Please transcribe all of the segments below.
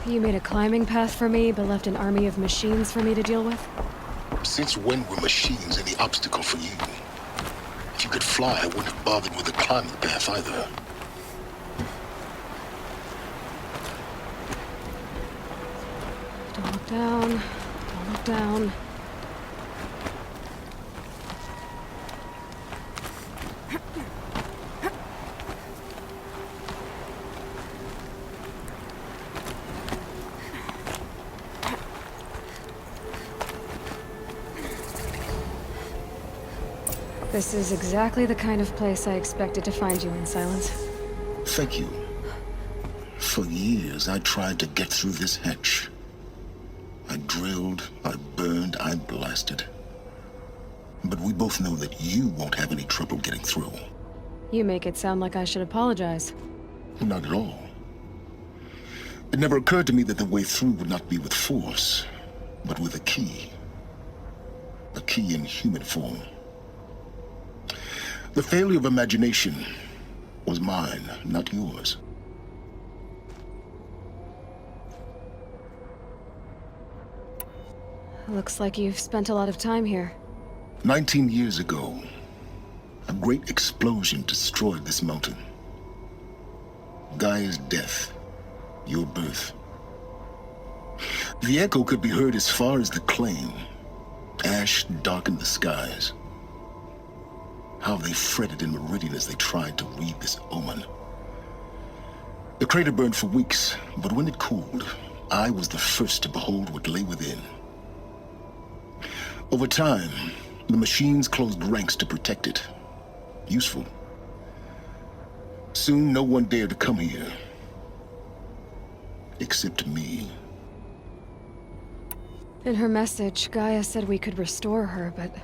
You made a climbing path for me, but left an army of machines for me to deal with? Since when were machines any obstacle for you? If you could fly, I wouldn't have bothered with the climbing path either. Don't look down. Don't look down. This is exactly the kind of place I expected to find you in, Silence. Thank you. For years, I tried to get through this hatch. I drilled, I burned, I blasted. But we both know that you won't have any trouble getting through. You make it sound like I should apologize. Not at all. It never occurred to me that the way through would not be with force, but with a key. A key in human form. The failure of imagination was mine, not yours. Looks like you've spent a lot of time here. 19 years ago, a great explosion destroyed this mountain. Gaia's death, your birth. The echo could be heard as far as the claim. Ash darkened the skies. How they fretted in Meridian as they tried to read this omen. The crater burned for weeks, but when it cooled, I was the first to behold what lay within. Over time, the machines closed ranks to protect it. Useful. Soon, no one dared to come here. Except me. In her message, Gaia said we could restore her, but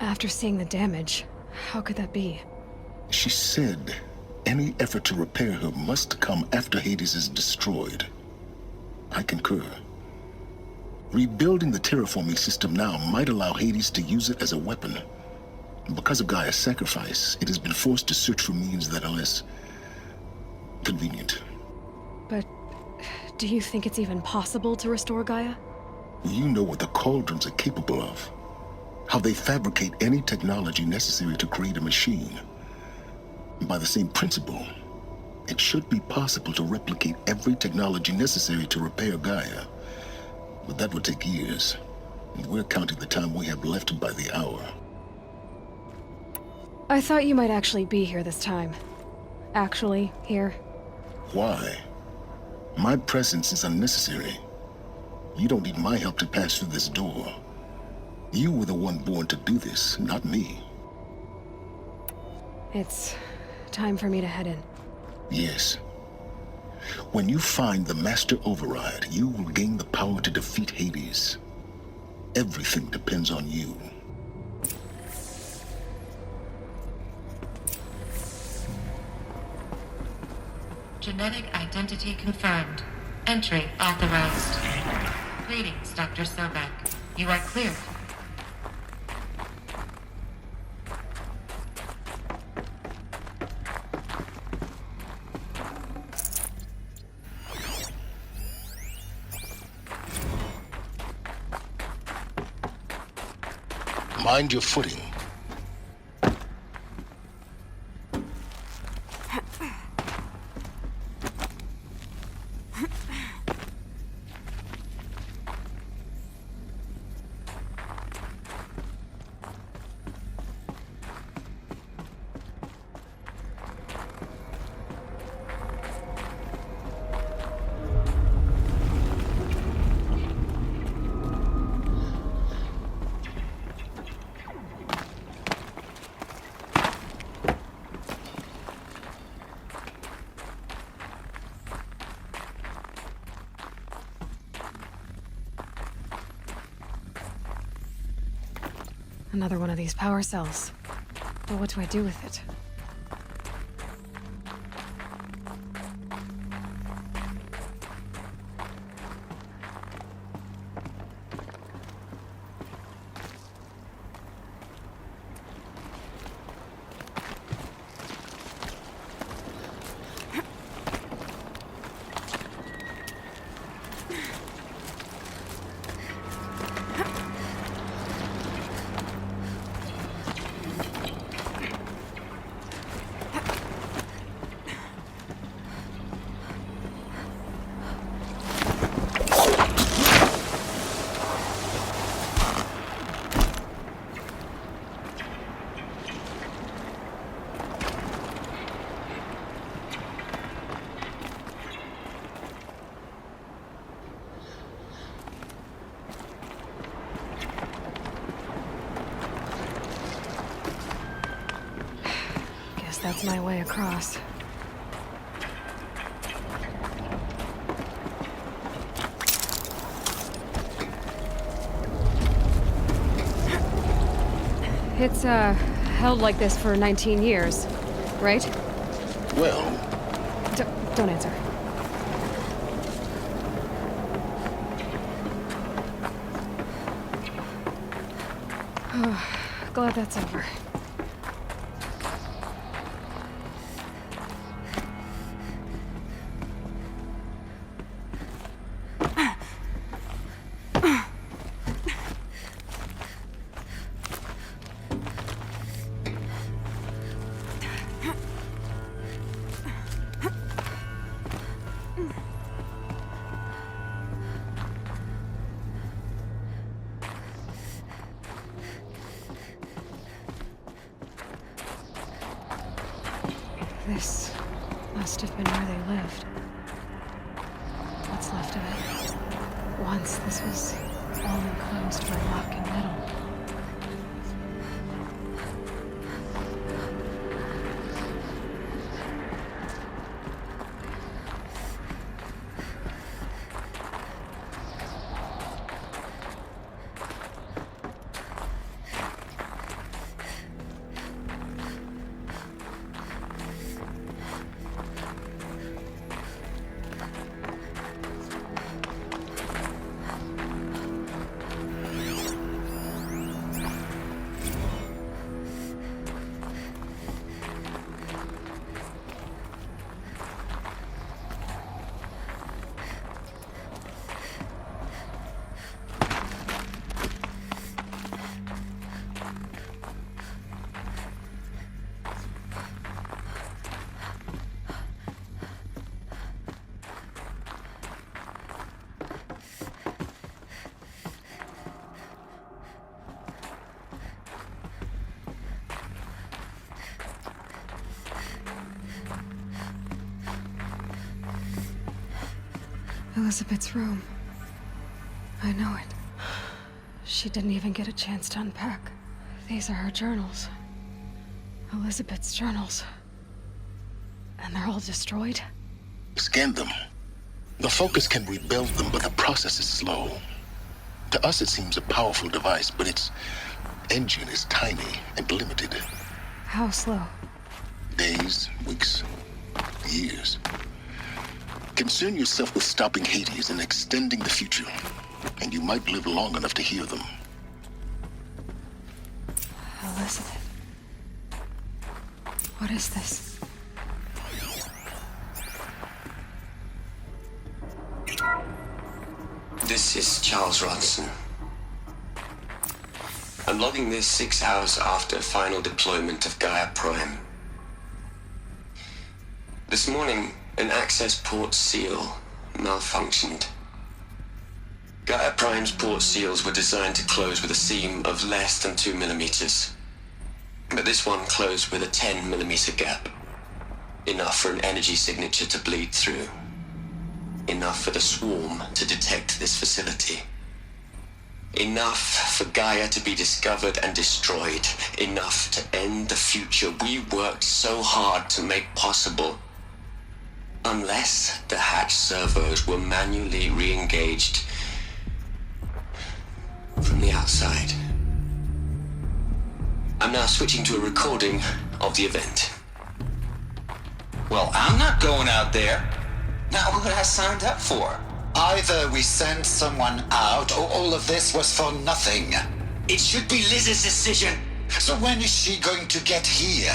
after seeing the damage, how could that be? She said any effort to repair her must come after Hades is destroyed. I concur. Rebuilding the terraforming system now might allow Hades to use it as a weapon. Because of Gaia's sacrifice, it has been forced to search for means that are less convenient. But do you think it's even possible to restore Gaia? You know what the Cauldrons are capable of. How they fabricate any technology necessary to create a machine. By the same principle, it should be possible to replicate every technology necessary to repair Gaia. But that would take years. And we're counting the time we have left by the hour. I thought you might actually be here this time. Actually, here. Why? My presence is unnecessary. You don't need my help to pass through this door. You were the one born to do this, not me. It's time for me to head in. Yes. When you find the Master Override, you will gain the power to defeat Hades. Everything depends on you. Genetic identity confirmed. Entry authorized. Greetings, Dr. Sobek. You are cleared. Mind your footing. Another one of these power cells. But what do I do with it? that's my way across. It's, held like this for 19 years, right? Well, Don't answer. Glad that's over. This must have been where they lived. What's left of it. Once this was all enclosed by rock and metal. Elizabeth's room. I know it. She didn't even get a chance to unpack. These are her journals. Elizabeth's journals. And they're all destroyed? scan them. The Focus can rebuild them, but the process is slow. To us, it seems a powerful device, but its engine is tiny and limited. How slow? Days, weeks, years. Concern yourself with stopping Hades and extending the future, and you might live long enough to hear them. Elizabeth. What is this? This is Charles Ronson. I'm logging this 6 hours after final deployment of Gaia Prime. This morning, an access port seal malfunctioned. Gaia Prime's port seals were designed to close with a seam of less than 2 millimeters. But this one closed with a 10 millimeter gap. Enough for an energy signature to bleed through. Enough for the swarm to detect this facility. Enough for Gaia to be discovered and destroyed. Enough to end the future we worked so hard to make possible. Unless the hatch servos were manually re-engaged from the outside. I'm now switching to a recording of the event. Well, I'm not going out there. Not what I signed up for. Either we send someone out, or all of this was for nothing. It should be Liz's decision. So when is she going to get here?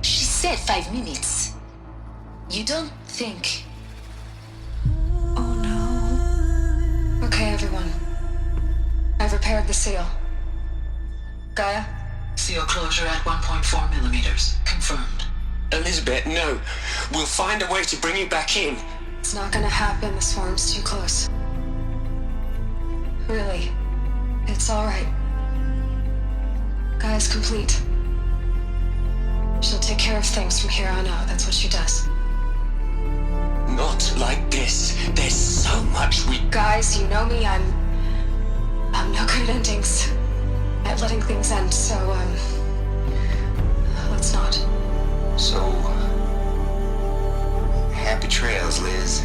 She said 5 minutes. You don't think... Oh no. Okay, everyone. I've repaired the seal. Gaia? Seal closure at 1.4 millimeters. Confirmed. Elizabeth, no. We'll find a way to bring you back in. It's not gonna happen, the swarm's too close. Really. It's alright. Gaia's complete. She'll take care of things from here on out, that's what she does. Not like this. There's so much we... Guys, you know me, I'm no good at endings. At letting things end, so, let's not. So, happy trails, Liz.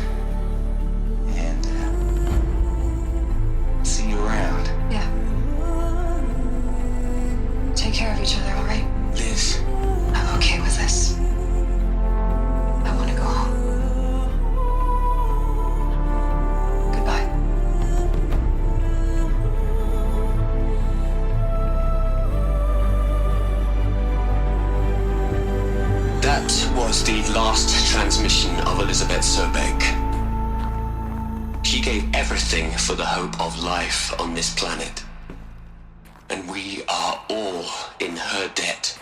And, see you around. Yeah. Take care of each other, all right? Liz, I'm okay with this. I want to go home. Goodbye. that was the last transmission of Elizabeth Sobek. She gave everything for the hope of life on this planet. And we are all in her debt.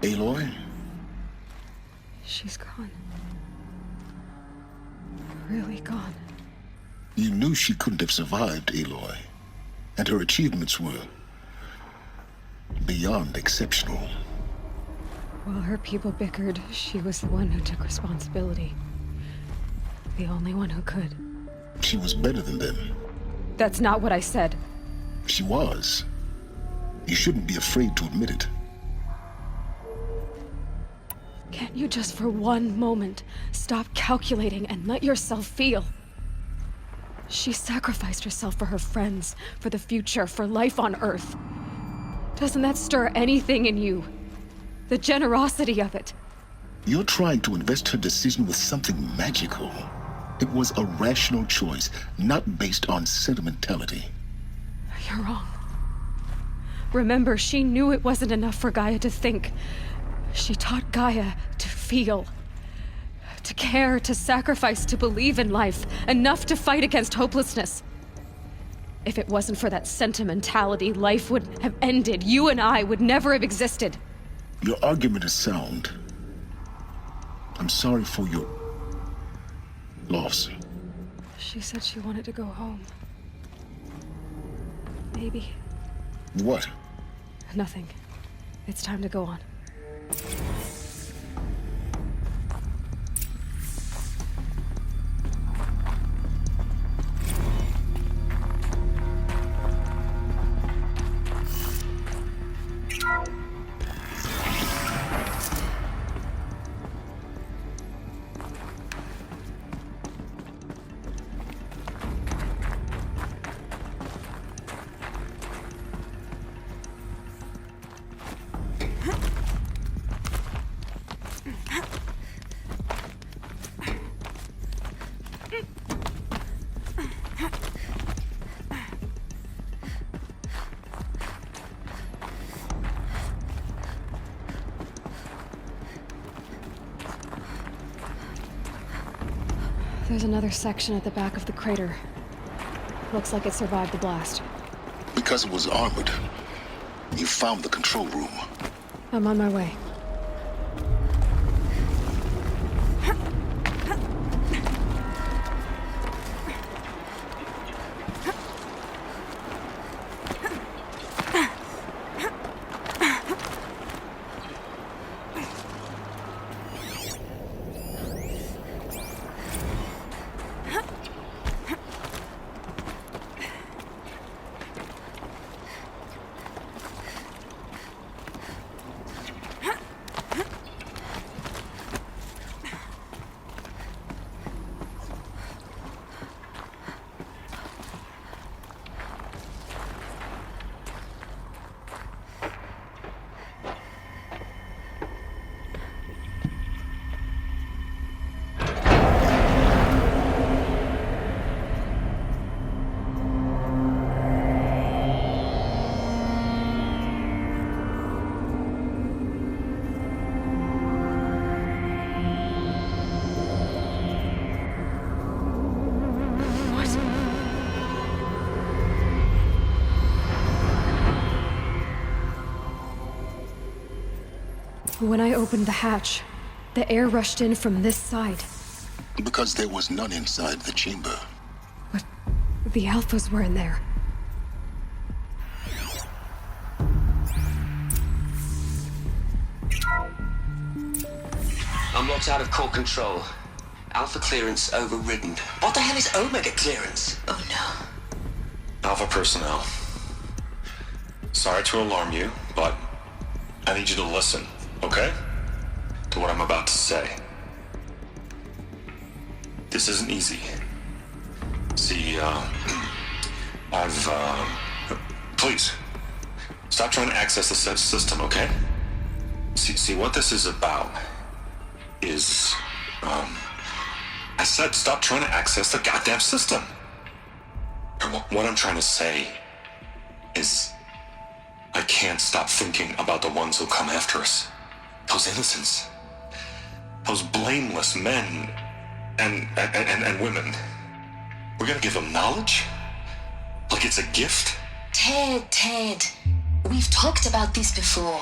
Aloy? She's gone. Really gone. You knew she couldn't have survived, Aloy. And her achievements were beyond exceptional. While her people bickered, she was the one who took responsibility. The only one who could. She was better than them. That's not what I said. She was. You shouldn't be afraid to admit it. Can't you just for one moment stop calculating and let yourself feel? She sacrificed herself for her friends, for the future, for life on Earth. Doesn't that stir anything in you? The generosity of it. You're trying to invest her decision with something magical. It was a rational choice, not based on sentimentality. You're wrong. Remember, she knew it wasn't enough for Gaia to think. She taught Gaia to feel. To care, to sacrifice, to believe in life. Enough to fight against hopelessness. If it wasn't for that sentimentality, life would have ended. You and I would never have existed. Your argument is sound. I'm sorry for your loss. She said she wanted to go home. Maybe. What? Nothing. It's time to go on. There's another section at the back of the crater. Looks like it survived the blast. Because it was armored, you found the control room. I'm on my way. When I opened the hatch, the air rushed in from this side. Because there was none inside the chamber. But the Alphas were in there. I'm locked out of core control. Alpha clearance overridden. What the hell is Omega clearance? Oh no. Alpha personnel. Sorry to alarm you, but I need you to listen, okay? To what I'm about to say. This isn't easy. See, please, stop trying to access the system, okay? See, what this is about is, I said stop trying to access the goddamn system. And what I'm trying to say is, I can't stop thinking about the ones who come after us. Those innocents. Those blameless men and women. We're gonna give them knowledge? Like it's a gift? Ted. We've talked about this before.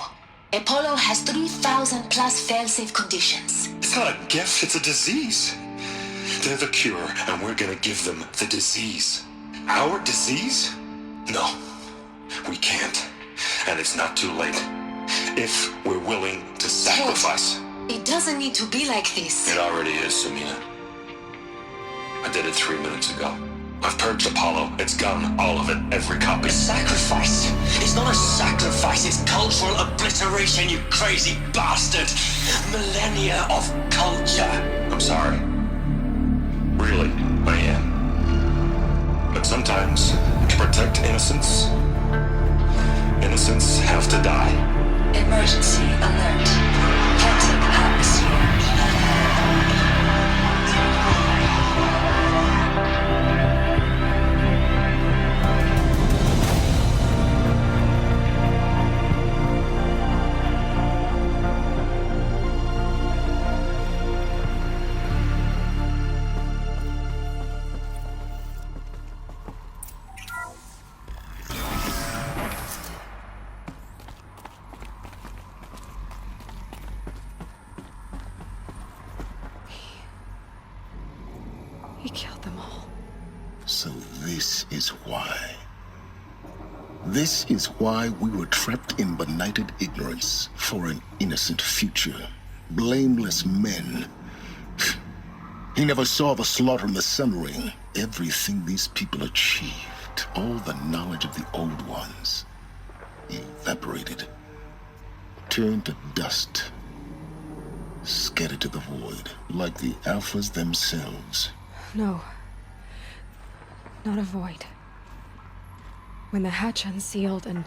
Apollo has 3,000 plus fail-safe conditions. It's not a gift, it's a disease. They're the cure, and we're gonna give them the disease. Our disease? No, we can't. And it's not too late. If we're willing to sacrifice. It doesn't need to be like this. It already is, Samina. I did it 3 minutes ago. I've purged Apollo. It's gone. All of it. Every copy. A sacrifice? It's not a sacrifice, it's cultural obliteration, you crazy bastard! Millennia of culture! I'm sorry. Really, I am. But sometimes, to protect innocence have to die. Emergency alert. Captain atmosphere. He killed them all. So this is why. This is why we were trapped in benighted ignorance for an innocent future. Blameless men. He never saw the slaughter in the Sun Ring. Everything these people achieved, all the knowledge of the old ones, evaporated, turned to dust, scattered to the void, like the Alphas themselves. No. Not a void. When the hatch unsealed and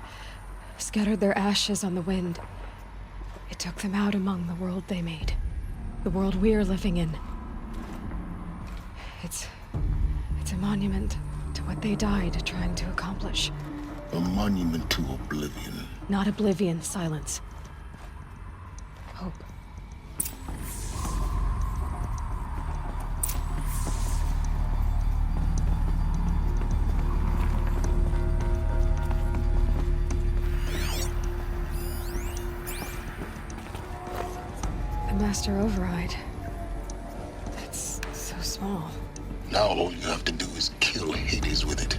scattered their ashes on the wind, it took them out among the world they made. The world we're living in. It's a monument to what they died trying to accomplish. A monument to oblivion. Not oblivion, silence. Hope. Master override. That's so small. Now all you have to do is kill Hades with it.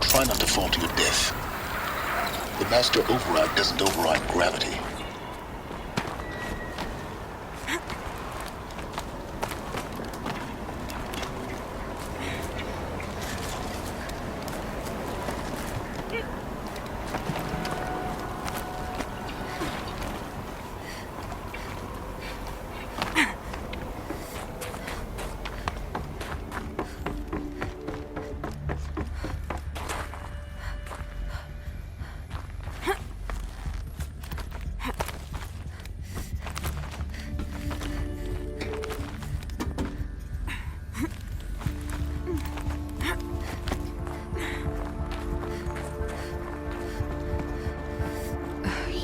Try not to fall to your death. The Master Override doesn't override gravity.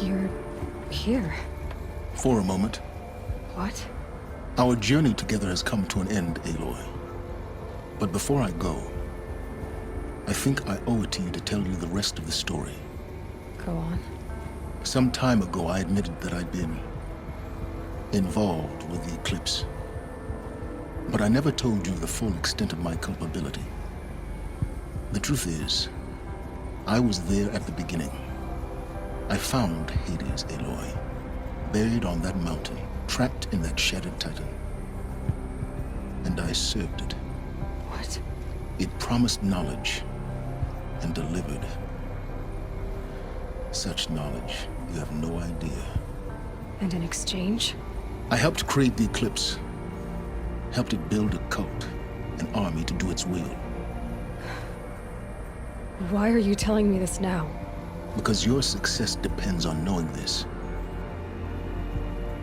You're here. For a moment. What? Our journey together has come to an end, Aloy. But before I go, I think I owe it to you to tell you the rest of the story. Go on. Some time ago, I admitted that I'd been involved with the eclipse. But I never told you the full extent of my culpability. The truth is, I was there at the beginning. I found Hades, Aloy, buried on that mountain, trapped in that shattered titan. And I served it. What? It promised knowledge and delivered. Such knowledge, you have no idea. And in exchange? I helped create the eclipse. Helped it build a cult, an army to do its will. Why are you telling me this now? Because your success depends on knowing this.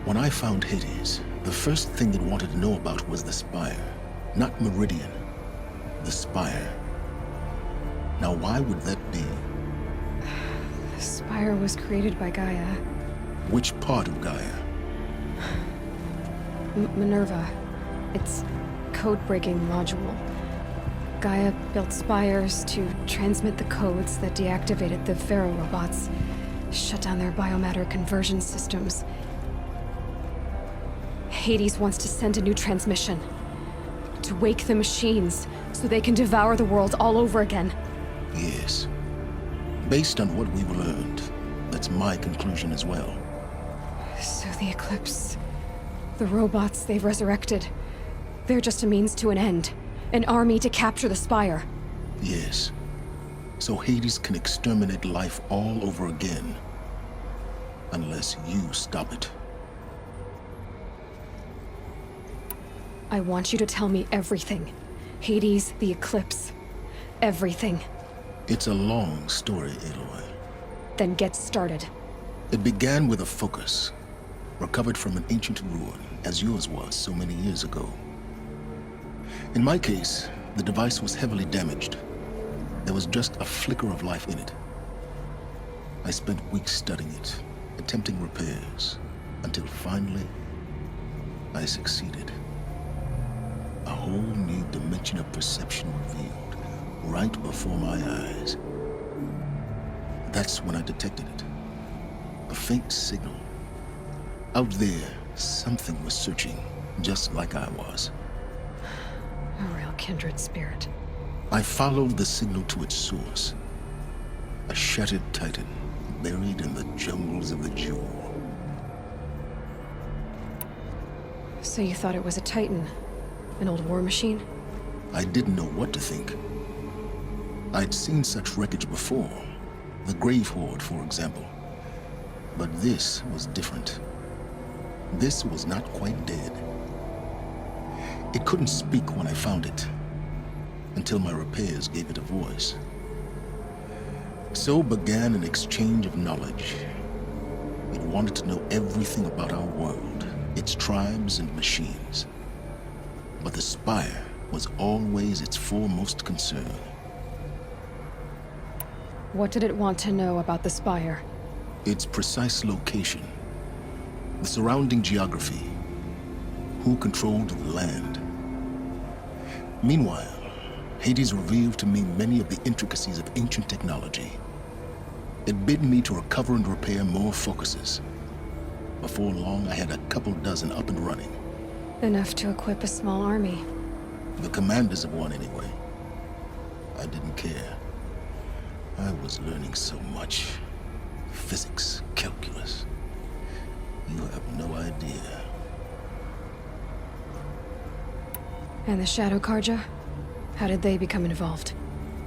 When I found Hades, the first thing it wanted to know about was the Spire. Not Meridian. The Spire. Now why would that be? The Spire was created by Gaia. Which part of Gaia? Minerva. It's code-breaking module. Gaia built spires to transmit the codes that deactivated the Pharaoh robots, shut down their biomatter conversion systems. Hades wants to send a new transmission. To wake the machines, so they can devour the world all over again. Yes. Based on what we've learned, that's my conclusion as well. So the Eclipse... the robots they've resurrected... they're just a means to an end. An army to capture the Spire. Yes. So Hades can exterminate life all over again. Unless you stop it. I want you to tell me everything. Hades, the Eclipse. Everything. It's a long story, Aloy. Then get started. It began with a focus, recovered from an ancient ruin, as yours was so many years ago. In my case, the device was heavily damaged. There was just a flicker of life in it. I spent weeks studying it, attempting repairs, until finally, I succeeded. A whole new dimension of perception revealed, right before my eyes. That's when I detected it. A faint signal. Out there, something was searching, just like I was. A real kindred spirit. I followed the signal to its source. A shattered titan, buried in the jungles of the Jewel. So you thought it was a Titan? An old war machine? I didn't know what to think. I'd seen such wreckage before. The Grave Horde, for example. But this was different. This was not quite dead. It couldn't speak when I found it, until my repairs gave it a voice. So began an exchange of knowledge. It wanted to know everything about our world, its tribes and machines. But the Spire was always its foremost concern. What did it want to know about the Spire? Its precise location, the surrounding geography, who controlled the land. Meanwhile, Hades revealed to me many of the intricacies of ancient technology. It bid me to recover and repair more focuses. Before long, I had a couple dozen up and running. Enough to equip a small army. The commanders of one, anyway. I didn't care. I was learning so much. Physics, calculus. You have no idea. And the Shadow Karja? How did they become involved?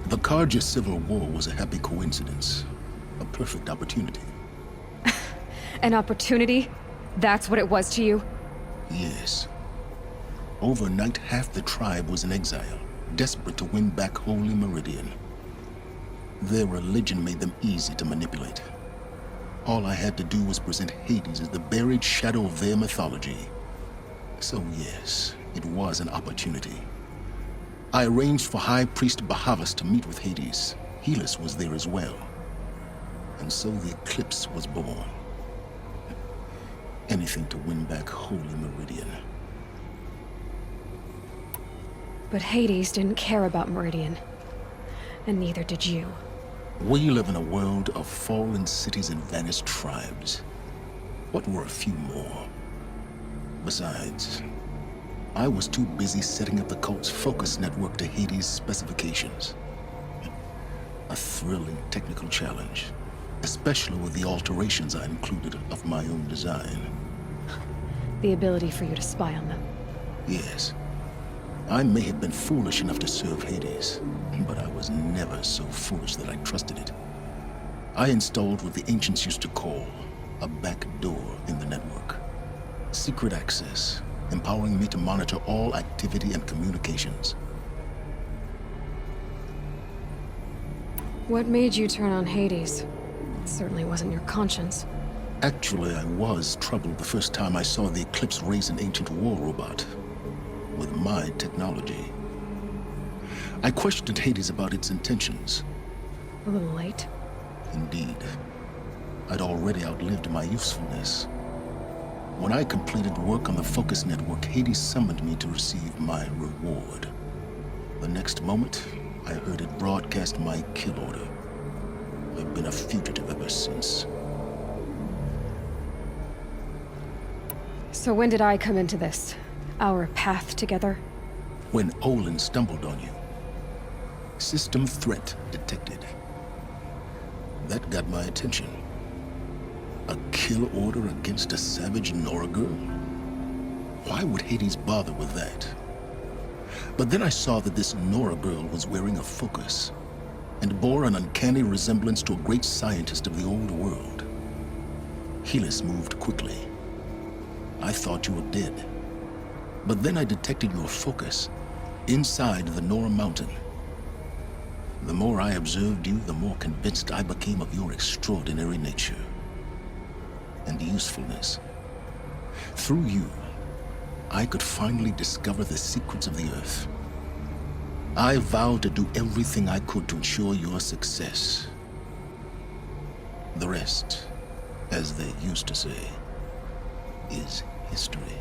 The Karja Civil War was a happy coincidence. A perfect opportunity. An opportunity? That's what it was to you? Yes. Overnight, half the tribe was in exile, desperate to win back Holy Meridian. Their religion made them easy to manipulate. All I had to do was present Hades as the buried shadow of their mythology. So yes, it was an opportunity. I arranged for High Priest Bahavas to meet with Hades. Helis was there as well. And so the Eclipse was born. anything to win back Holy Meridian. But Hades didn't care about Meridian. And neither did you. We live in a world of fallen cities and vanished tribes. What were a few more? Besides, I was too busy setting up the cult's focus network to Hades' specifications. A thrilling technical challenge, especially with the alterations I included of my own design. The ability for you to spy on them. Yes. I may have been foolish enough to serve Hades, but I was never so foolish that I trusted it. I installed what the ancients used to call a back door in the network. Secret access, empowering me to monitor all activity and communications. What made you turn on Hades? It certainly wasn't your conscience. Actually, I was troubled the first time I saw the Eclipse raise an ancient war robot with my technology. I questioned Hades about its intentions. A little late. Indeed. I'd already outlived my usefulness. When I completed work on the Focus Network, Hades summoned me to receive my reward. The next moment, I heard it broadcast my kill order. I've been a fugitive ever since. So when did I come into this? Our path together? When Olin stumbled on you. System threat detected. That got my attention. A kill order against a savage Nora girl? Why would Hades bother with that? But then I saw that this Nora girl was wearing a focus and bore an uncanny resemblance to a great scientist of the old world. Helis moved quickly. I thought you were dead. But then I detected your focus inside the Nora mountain. The more I observed you, the more convinced I became of your extraordinary nature and usefulness. Through you, I could finally discover the secrets of the Earth. I vowed to do everything I could to ensure your success. The rest, as they used to say, is history.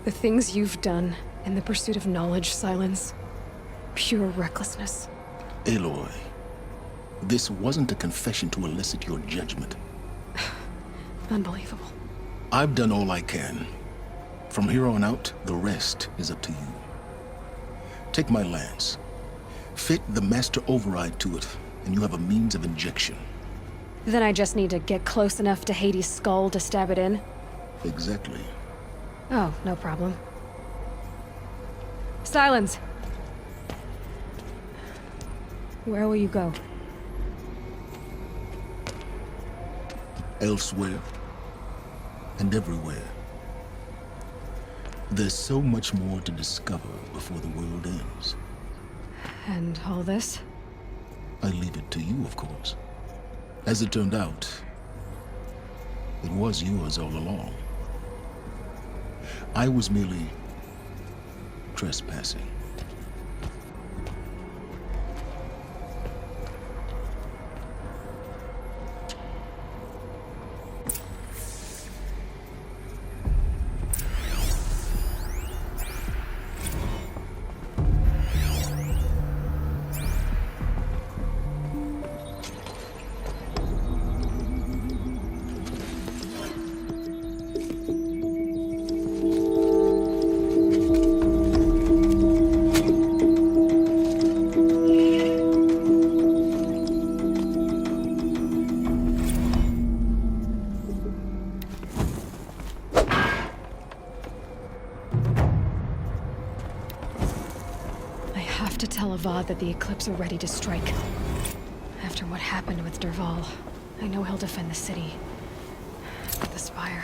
The things you've done in the pursuit of knowledge, Silence. Pure recklessness. Aloy, this wasn't a confession to elicit your judgment. Unbelievable. I've done all I can. From here on out, the rest is up to you. Take my lance. Fit the master override to it, and you have a means of injection. Then I just need to get close enough to Hades' skull to stab it in? Exactly. Oh, no problem. Silence! Where will you go? Elsewhere. And everywhere. There's so much more to discover before the world ends. And all this? I leave it to you, of course. As it turned out, it was yours all along. I was merely trespassing. That the Eclipse are ready to strike. After what happened with Derval, I know he'll defend the city. The Spire.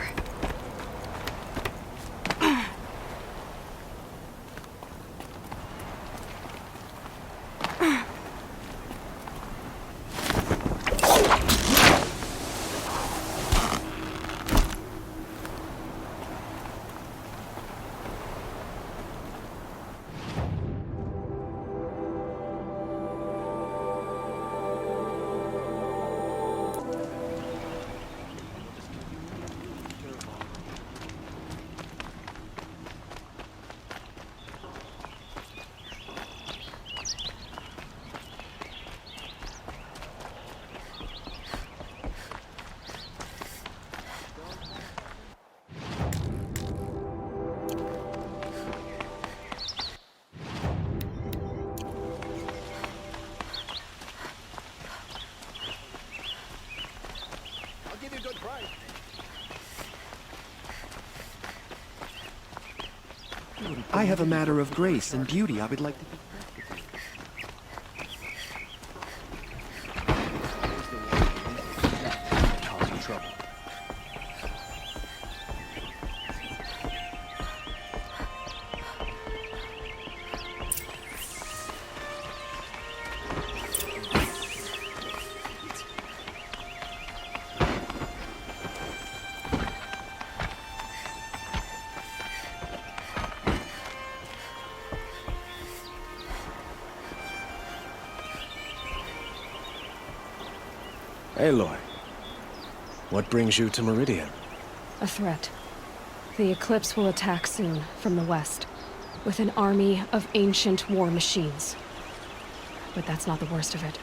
I have a matter of grace and beauty I would like to... Causing trouble. Aloy, what brings you to Meridian? A threat. The Eclipse will attack soon, from the west, with an army of ancient war machines. But that's not the worst of it.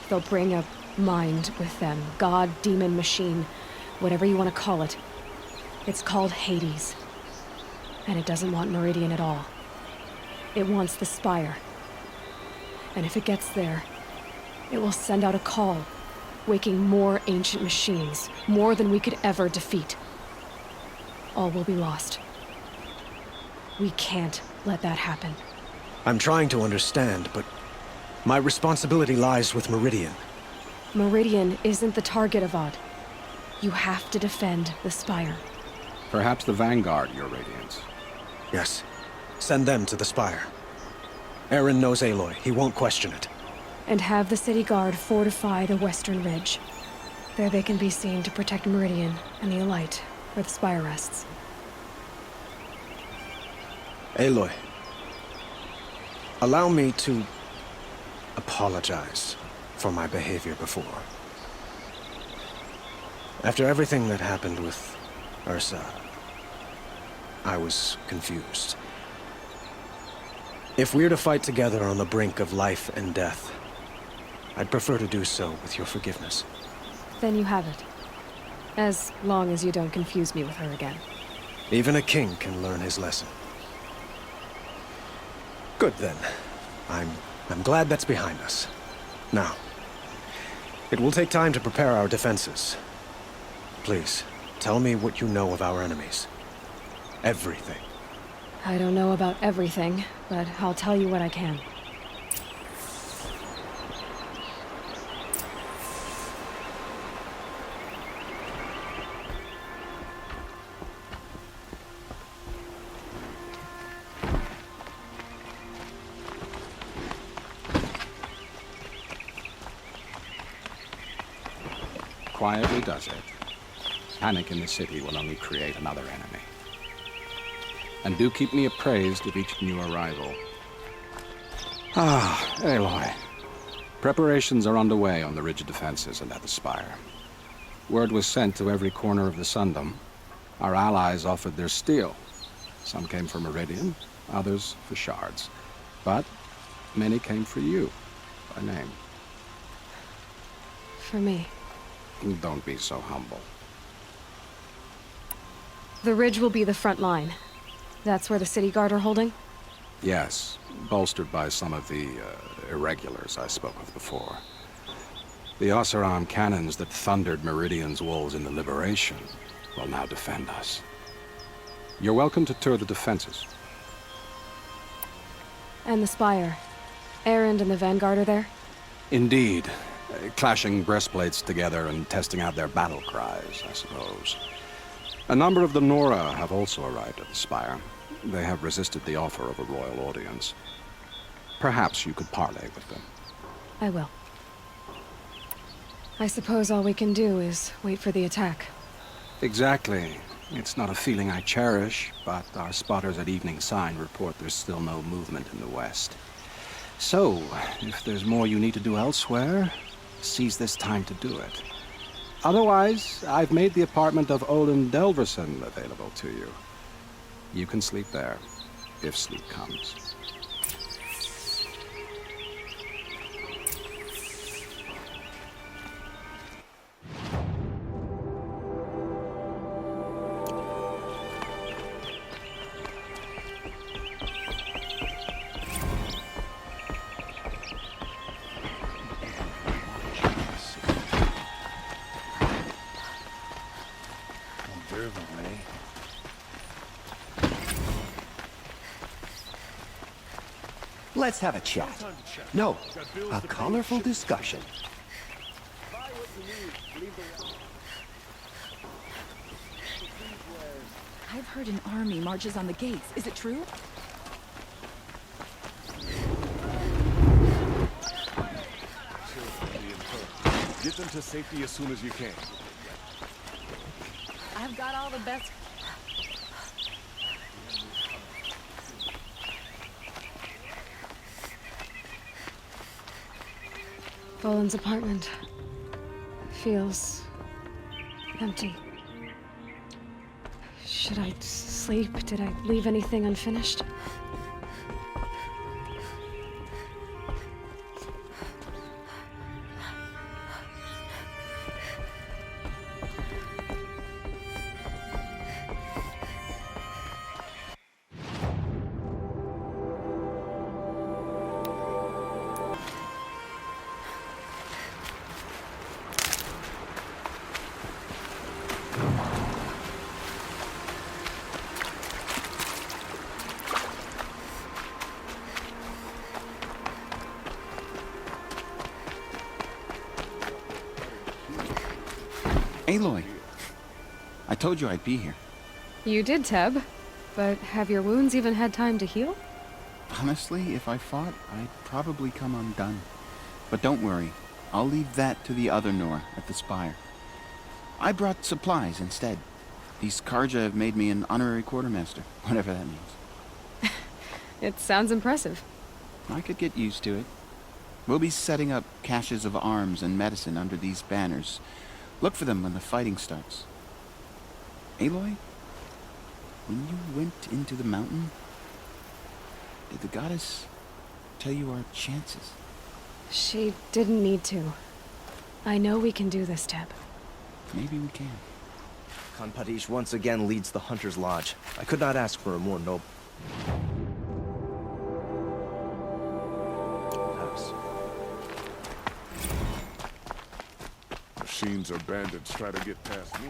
They'll bring a mind with them, god, demon, machine, whatever you want to call it. It's called Hades. And it doesn't want Meridian at all. It wants the Spire. And if it gets there, it will send out a call, waking more ancient machines, more than we could ever defeat. All will be lost. We can't let that happen. I'm trying to understand, but my responsibility lies with Meridian. Meridian isn't the target, Avad. You have to defend the Spire. Perhaps the Vanguard, Your Radiance. Yes. Send them to the Spire. Aaron knows Aloy. He won't question it. And have the city guard fortify the western ridge. There they can be seen to protect Meridian and the Elite, where the Spire rests. Aloy, allow me to apologize for my behavior before. After everything that happened with Ursa, I was confused. If we're to fight together on the brink of life and death, I'd prefer to do so with your forgiveness. Then you have it. As long as you don't confuse me with her again. Even a king can learn his lesson. Good then. I'm glad that's behind us. Now, it will take time to prepare our defenses. Please, tell me what you know of our enemies. Everything. I don't know about everything, but I'll tell you what I can. Quietly does it. Panic in the city will only create another enemy. And do keep me appraised of each new arrival. Ah, Aloy. Preparations are underway on the ridge defenses and at the Spire. Word was sent to every corner of the Sundom. Our allies offered their steel. Some came for Meridian, others for shards. But many came for you, by name. For me. Don't be so humble. The ridge will be the front line. That's where the city guard are holding? Yes, bolstered by some of the irregulars I spoke of before. The Oseram cannons that thundered Meridian's walls in the Liberation will now defend us. You're welcome to tour the defenses. And the Spire. Erend and the Vanguard are there? Indeed. Clashing breastplates together and testing out their battle cries, I suppose. A number of the Nora have also arrived at the Spire. They have resisted the offer of a royal audience. Perhaps you could parley with them. I will. I suppose all we can do is wait for the attack. Exactly. It's not a feeling I cherish, but our spotters at Evening Sign report there's still no movement in the west. So, if there's more you need to do elsewhere, seize this time to do it. Otherwise, I've made the apartment of Olin Delverson available to you. You can sleep there, if sleep comes. Let's have a chat. No, a colorful discussion. I've heard an army marches on the gates. Is it true? Get them to safety as soon as you can. I've got all the best. Boland's apartment feels empty. Should I sleep? Did I leave anything unfinished? Aloy, I told you I'd be here. You did, Teb. But have your wounds even had time to heal? Honestly, if I fought, I'd probably come undone. But don't worry, I'll leave that to the other Nor at the Spire. I brought supplies instead. These Karja have made me an honorary quartermaster, whatever that means. It sounds impressive. I could get used to it. We'll be setting up caches of arms and medicine under these banners. Look for them when the fighting starts. Aloy, when you went into the mountain, did the goddess tell you our chances? She didn't need to. I know we can do this, Teb. Maybe we can. Khan Padish once again leads the Hunter's Lodge. I could not ask for a more noble... house. Machines or bandits try to get past me.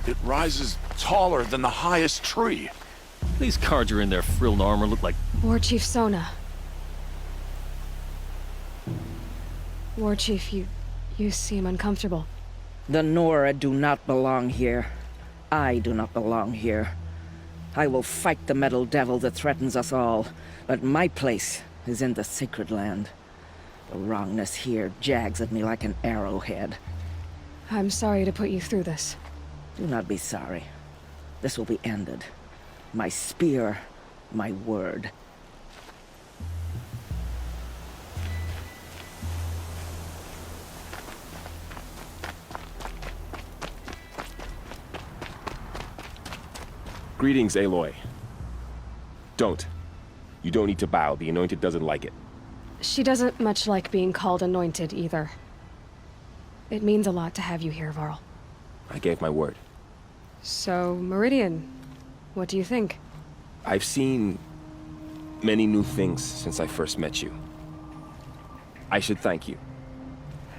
It rises taller than the highest tree. These Karja in their frilled armor look like... War Chief Sona. War Chief, you seem uncomfortable. The Nora do not belong here. I do not belong here. I will fight the metal devil that threatens us all, but my place is in the sacred land. The wrongness here jags at me like an arrowhead. I'm sorry to put you through this. Do not be sorry. This will be ended. My spear, my word. Greetings, Aloy. Don't. You don't need to bow. The Anointed doesn't like it. She doesn't much like being called Anointed, either. It means a lot to have you here, Varl. I gave my word. So, Meridian, what do you think? I've seen many new things since I first met you. I should thank you.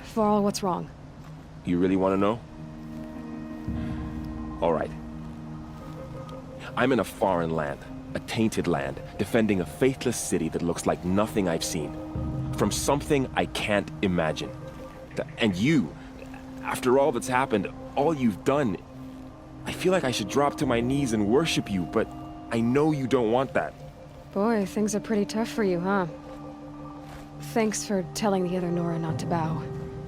Varl, what's wrong? You really want to know? All right. I'm in a foreign land, a tainted land, defending a faithless city that looks like nothing I've seen. From something I can't imagine. And you, after all that's happened, all you've done, I feel like I should drop to my knees and worship you, but I know you don't want that. Boy, things are pretty tough for you, huh? Thanks for telling the other Nora not to bow.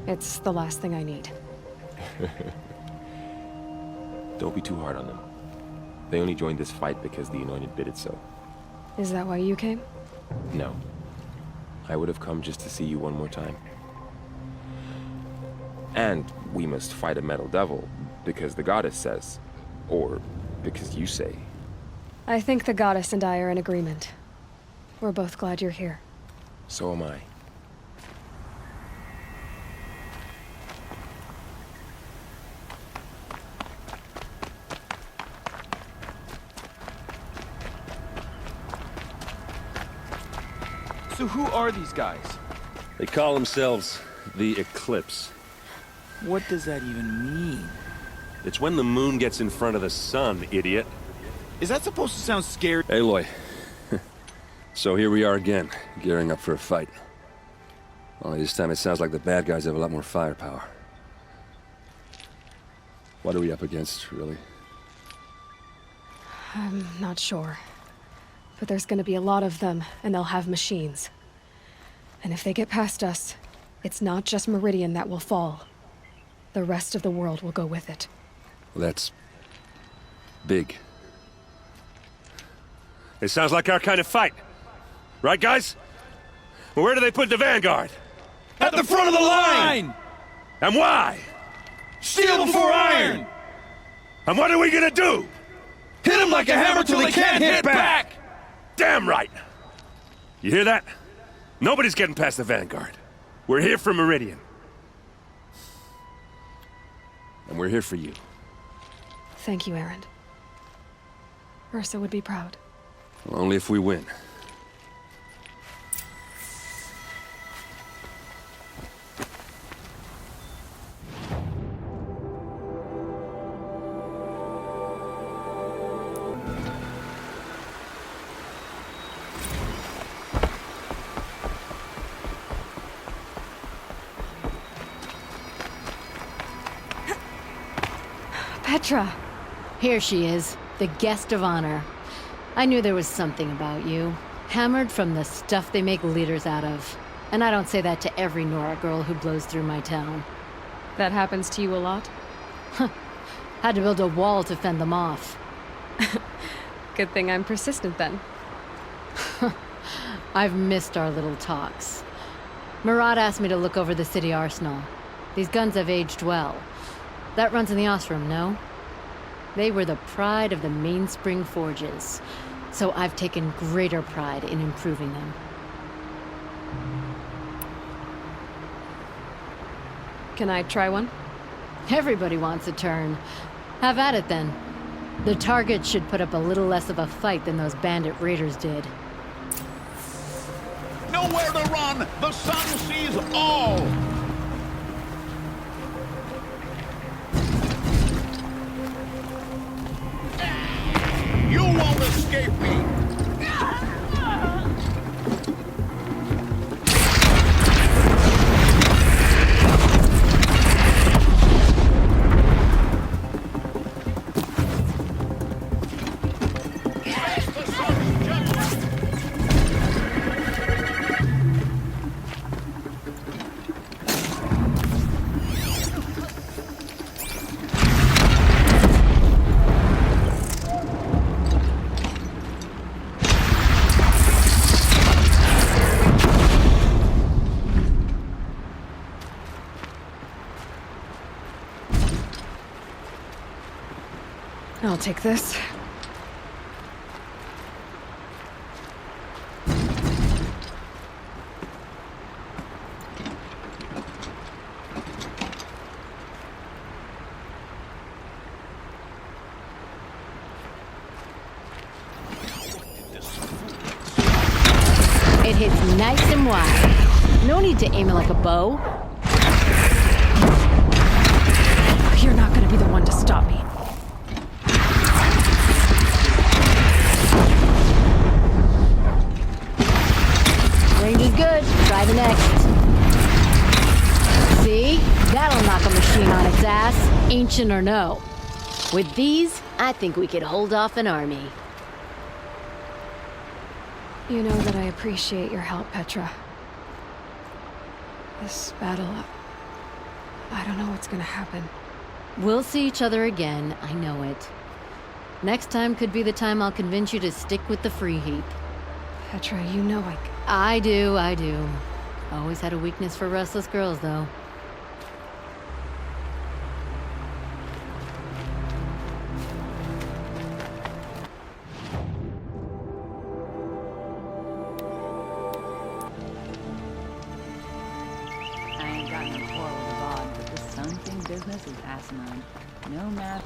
It's the last thing I need. Don't be too hard on them. They only joined this fight because the Anointed bid it so. Is that why you came? No. I would have come just to see you one more time. And we must fight a metal devil, because the goddess says. Or because you say. I think the goddess and I are in agreement. We're both glad you're here. So am I. So who are these guys? They call themselves the Eclipse. What does that even mean? It's when the moon gets in front of the sun, idiot. Is that supposed to sound scary? Aloy. So here we are again, gearing up for a fight. Only this time it sounds like the bad guys have a lot more firepower. What are we up against, really? I'm not sure. But there's gonna be a lot of them, and they'll have machines. And if they get past us, it's not just Meridian that will fall. The rest of the world will go with it. Well, that's big. It sounds like our kind of fight. Right, guys? Well, where do they put the Vanguard? At the front of the line! And why? Steel before iron! And what are we gonna do? Hit them like a hammer till they can't hit back! Damn right! You hear that? Nobody's getting past the Vanguard. We're here for Meridian. And we're here for you. Thank you, Erend. Ursa would be proud. Well, only if we win. Petra! Here she is, the guest of honor. I knew there was something about you. Hammered from the stuff they make leaders out of. And I don't say that to every Nora girl who blows through my town. That happens to you a lot? Had to build a wall to fend them off. Good thing I'm persistent then. I've missed our little talks. Murad asked me to look over the city arsenal. These guns have aged well. That runs in the Ostrom, no? They were the pride of the Mainspring Forges, so I've taken greater pride in improving them. Can I try one? Everybody wants a turn. Have at it then. The target should put up a little less of a fight than those bandit raiders did. Nowhere to run! The sun sees all! You won't escape me! I'll take this. It hits nice and wide. No need to aim it like a bow. You're not gonna be the one to stop me. Range is good. Try the next. See? That'll knock a machine on its ass, ancient or no. With these, I think we could hold off an army. You know that I appreciate your help, Petra. This battle, I don't know what's gonna happen. We'll see each other again, I know it. Next time could be the time I'll convince you to stick with the free heap. Petra, you know I do. Always had a weakness for restless girls, though. I ain't got no quarrel with God, but this sun thing business is asinine. No math,